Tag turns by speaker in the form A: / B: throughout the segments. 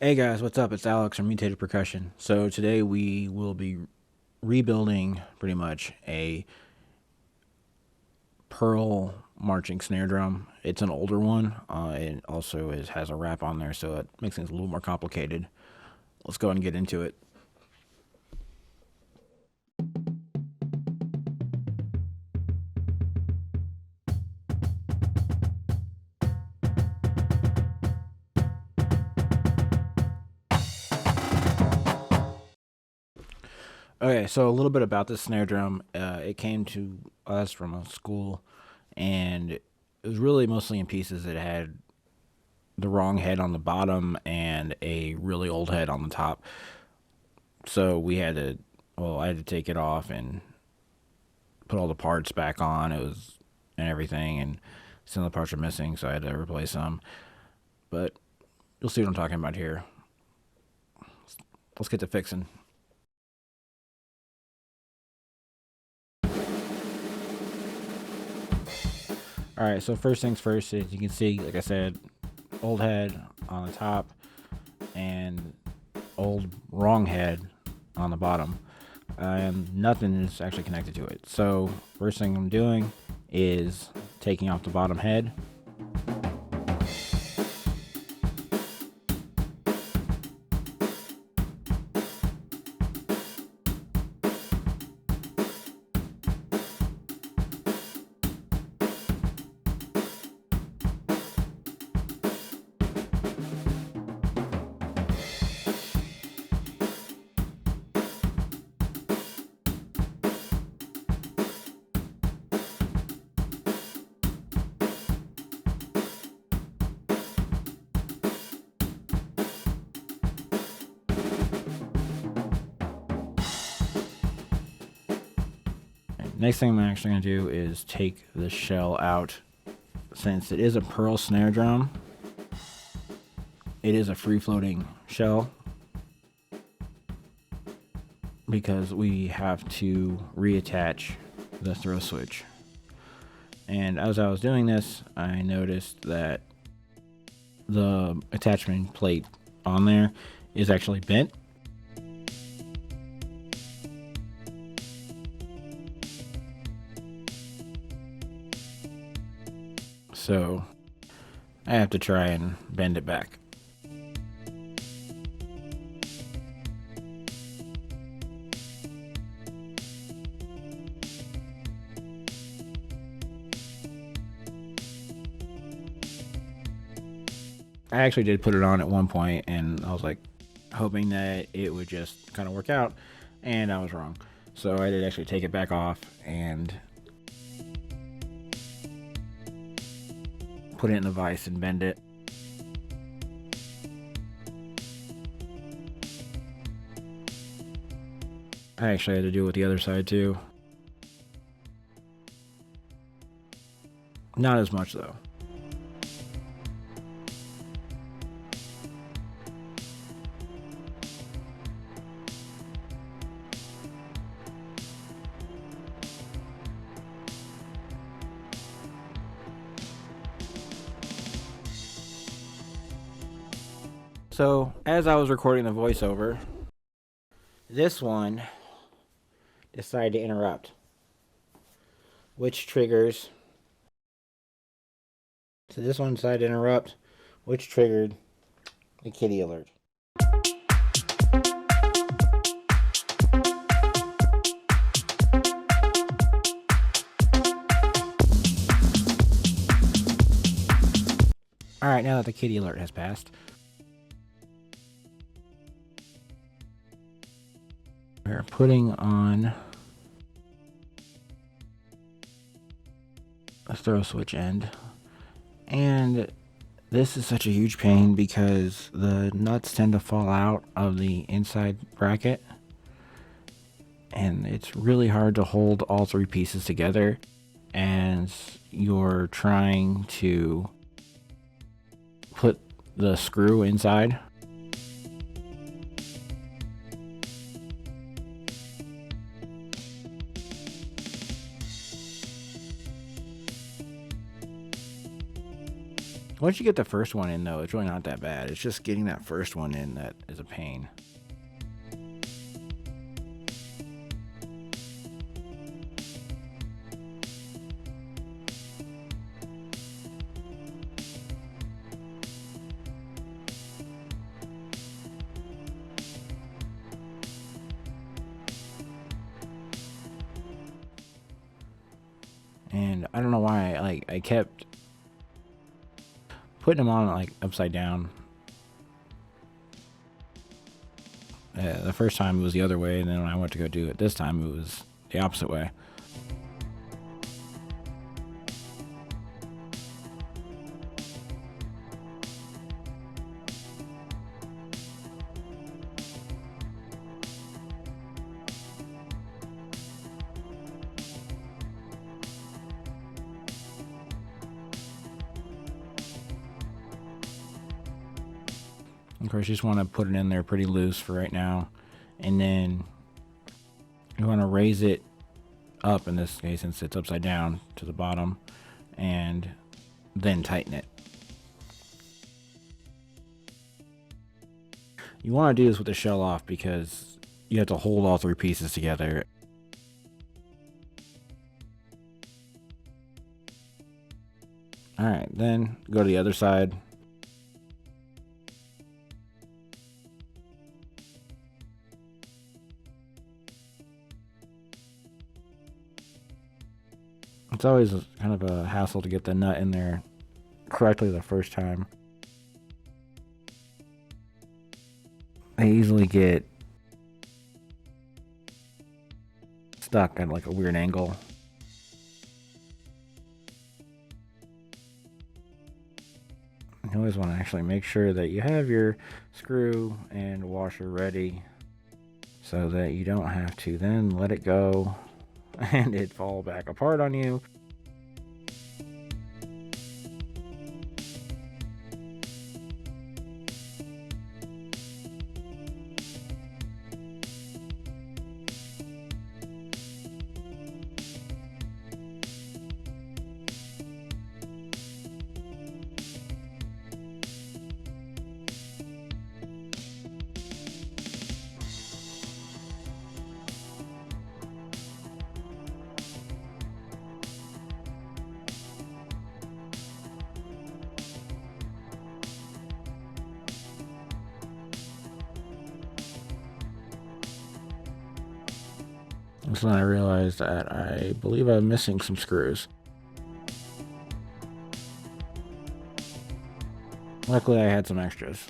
A: Hey guys, what's up? It's Alex from Mutated Percussion. So today we will be rebuilding pretty much a pearl marching snare drum. It's an older one. It also has a wrap on there, so it makes things a little more complicated. Let's go ahead and get into it. Okay, so a little bit about this snare drum. It came to us from a school, and it was really mostly in pieces. It had the wrong head on the bottom and a really old head on the top. So I had to take it off and put all the parts back on. And everything, and some of the parts are missing, so I had to replace them. But you'll see what I'm talking about here. Let's get to fixing. All right, so first things first is you can see, like I said, old head on the top and old wrong head on the bottom, and nothing is actually connected to it. So first thing I'm doing is taking off the bottom head. Next thing I'm actually going to do is take the shell out. Since it is a pearl snare drum, it is a free-floating shell because we have to reattach the throw switch. And as I was doing this, I noticed that the attachment plate on there is actually bent. So I have to try and bend it back. I actually did put it on at one point, and I was like hoping that it would just kind of work out, and I was wrong. So I did actually take it back off and put it in the vise and bend it. I actually had to do it with the other side too. Not as much though. So as I was recording the voiceover, this one decided to interrupt, which triggers. So this one decided to interrupt, which triggered the kitty alert. Alright, now that the kitty alert has passed, we're putting on a throw switch end. And this is such a huge pain because the nuts tend to fall out of the inside bracket, and it's really hard to hold all three pieces together as you're trying to put the screw inside. Once you get the first one in, though, it's really not that bad. It's just getting that first one in that is a pain. And I don't know why, I kept putting them on like upside down. The first time it was the other way, and then when I went to go do it this time, it was the opposite way. Of course, you just want to put it in there pretty loose for right now, and then you want to raise it up, in this case since it's upside down, to the bottom, and then tighten it. You want to do this with the shell off because you have to hold all three pieces together. Alright, then go to the other side. It's always kind of a hassle to get the nut in there correctly the first time. I easily get stuck at like a weird angle. You always want to actually make sure that you have your screw and washer ready so that you don't have to then let it go and it fall back apart on you. So then I realized that I believe I'm missing some screws. Luckily I had some extras.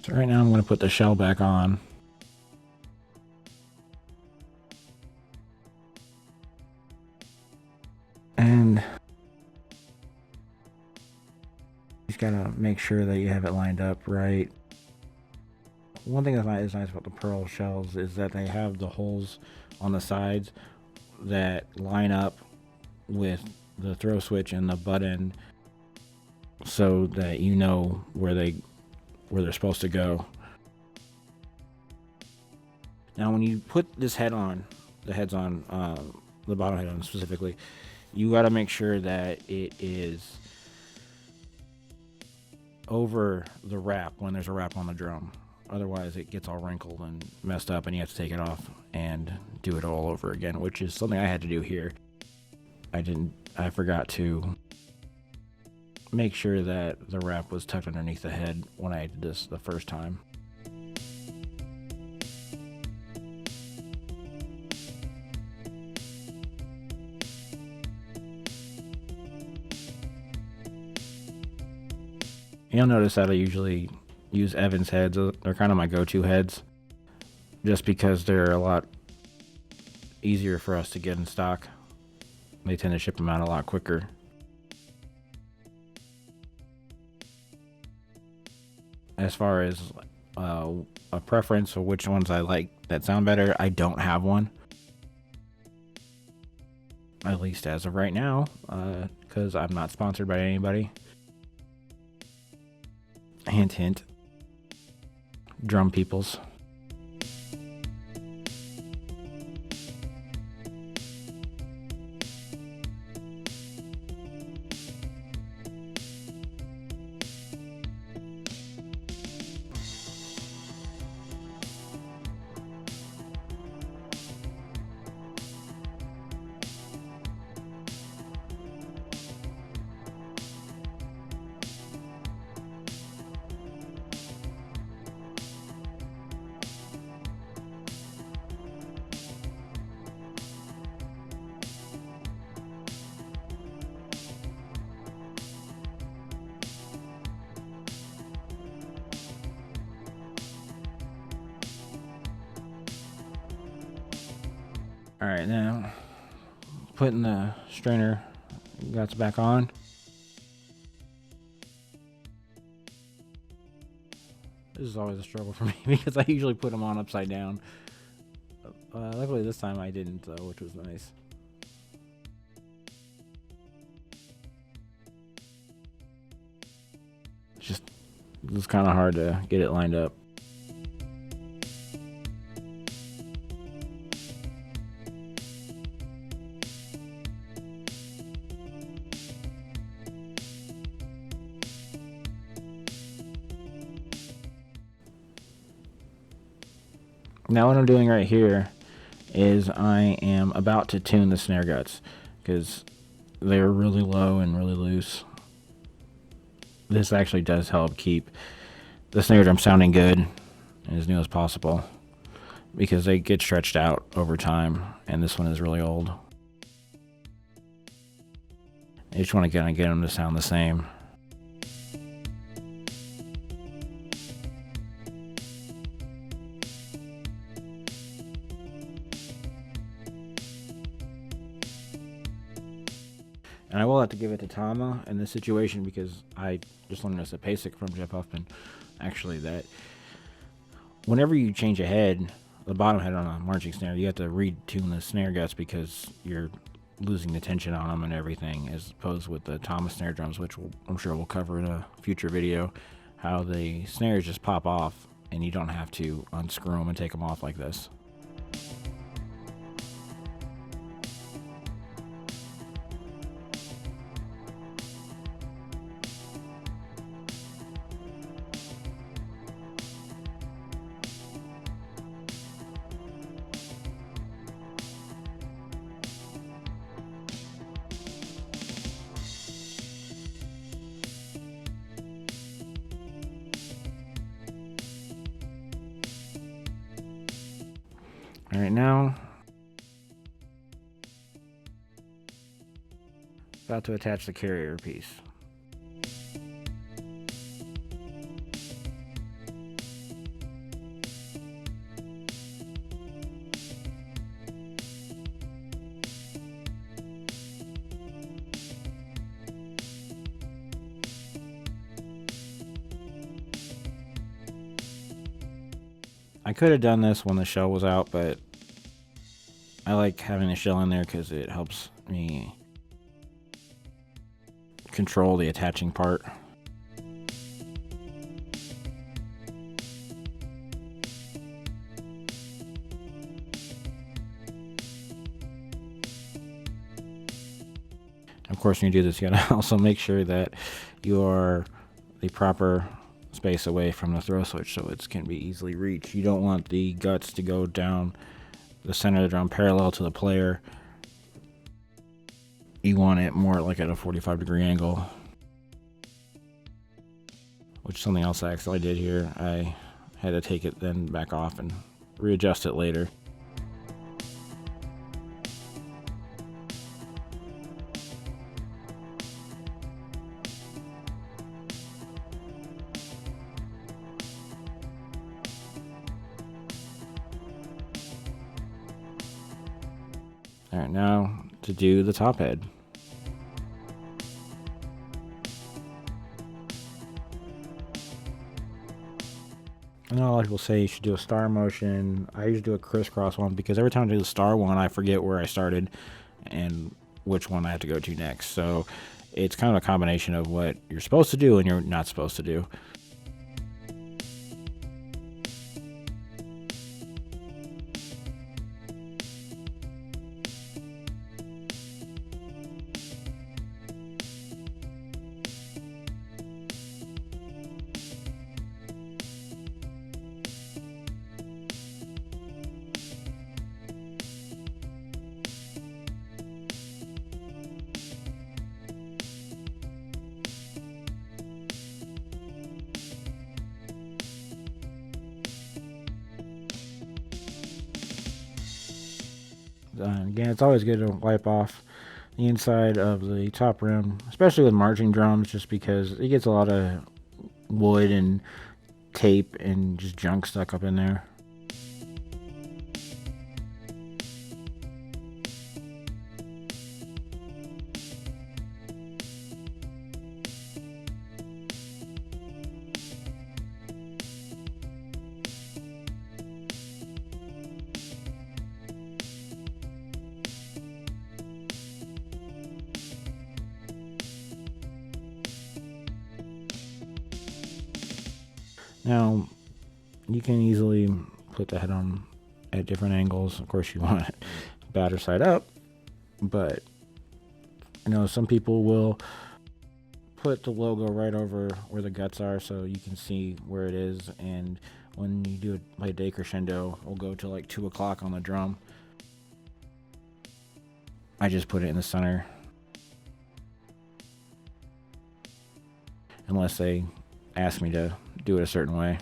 A: So right now I'm going to put the shell back on. And you just got to make sure that you have it lined up right. One thing that is nice about the pearl shells is that they have the holes on the sides that line up with the throw switch and the button, so that you know where they're supposed to go. Now, when you put this head on, the bottom head on specifically, you got to make sure that it is over the wrap when there's a wrap on the drum. Otherwise, it gets all wrinkled and messed up, and you have to take it off and do it all over again, which is something I had to do here. I forgot to make sure that the wrap was tucked underneath the head when I did this the first time. You'll notice that I usually use Evans heads. They're kind of my go-to heads, just because they're a lot easier for us to get in stock. They tend to ship them out a lot quicker. As far as a preference for which ones I like that sound better, I don't have one. At least as of right now, because I'm not sponsored by anybody. Hint, hint. Drum peoples. Alright, now putting the strainer guts back on. This is always a struggle for me because I usually put them on upside down. Luckily this time I didn't though, which was nice. It was kind of hard to get it lined up. Now what I'm doing right here is I am about to tune the snare guts because they're really low and really loose. This actually does help keep the snare drum sounding good and as new as possible because they get stretched out over time, and this one is really old. I just want to get them to sound the same. And I will have to give it to Tama in this situation because I just learned this at basic from Jeff Huffman, actually, that whenever you change a head, the bottom head on a marching snare, you have to retune the snare guts because you're losing the tension on them and everything, as opposed with the Tama snare drums, which I'm sure we'll cover in a future video, how the snares just pop off and you don't have to unscrew them and take them off like this. All right, now about to attach the carrier piece. I could have done this when the shell was out, but I like having the shell in there because it helps me control the attaching part. of course, when you do this, you gotta also make sure that you are the proper space away from the throw switch so it can be easily reached. You don't want the guts to go down the center of the drum parallel to the player. You want it more like at a 45-degree angle, which is something else I actually did here. I had to take it then back off and readjust it later. All right, now to do the top head. I know a lot of people say you should do a star motion. I usually do a crisscross one because every time I do the star one, I forget where I started and which one I have to go to next. So it's kind of a combination of what you're supposed to do and you're not supposed to do. Again, it's always good to wipe off the inside of the top rim, especially with marching drums, just because it gets a lot of wood and tape and just junk stuck up in there. Now, you can easily put the head on at different angles. Of course, you want it batter side up, but some people will put the logo right over where the guts are so you can see where it is. And when you do it like a day crescendo, we'll go to like 2 o'clock on the drum. I just put it in the center, unless they ask me to do it a certain way.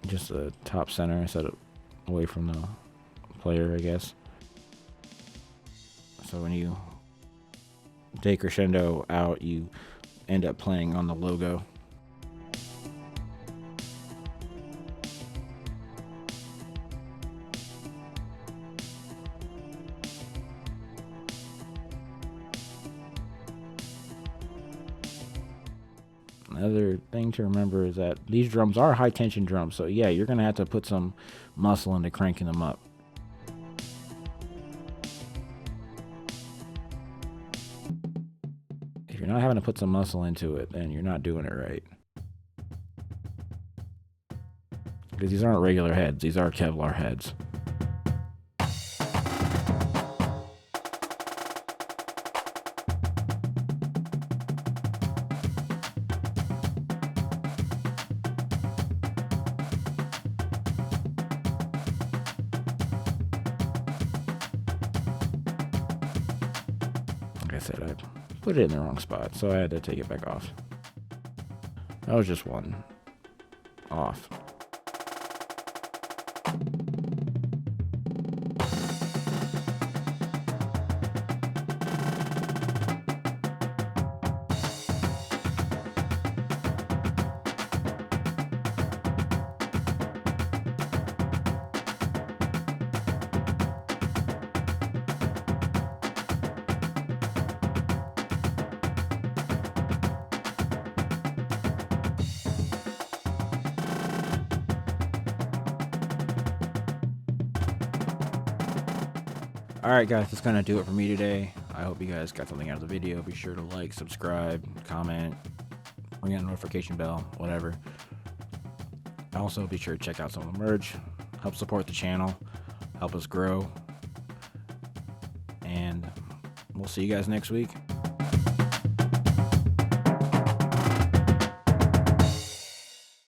A: Just the top center, I set it away from the player, I guess. So when you take crescendo out, you end up playing on the logo. Another thing to remember is that these drums are high tension drums, so yeah, you're gonna have to put some muscle into cranking them up. If you're not having to put some muscle into it, then you're not doing it right. Because these aren't regular heads, these are Kevlar heads. Like I said, I put it in the wrong spot, so I had to take it back off. That was just one off. Alright guys, that's gonna do it for me today. I hope you guys got something out of the video. Be sure to like, subscribe, comment, ring that notification bell, whatever. Also, be sure to check out some of the merch. Help support the channel. Help us grow. and we'll see you guys next week.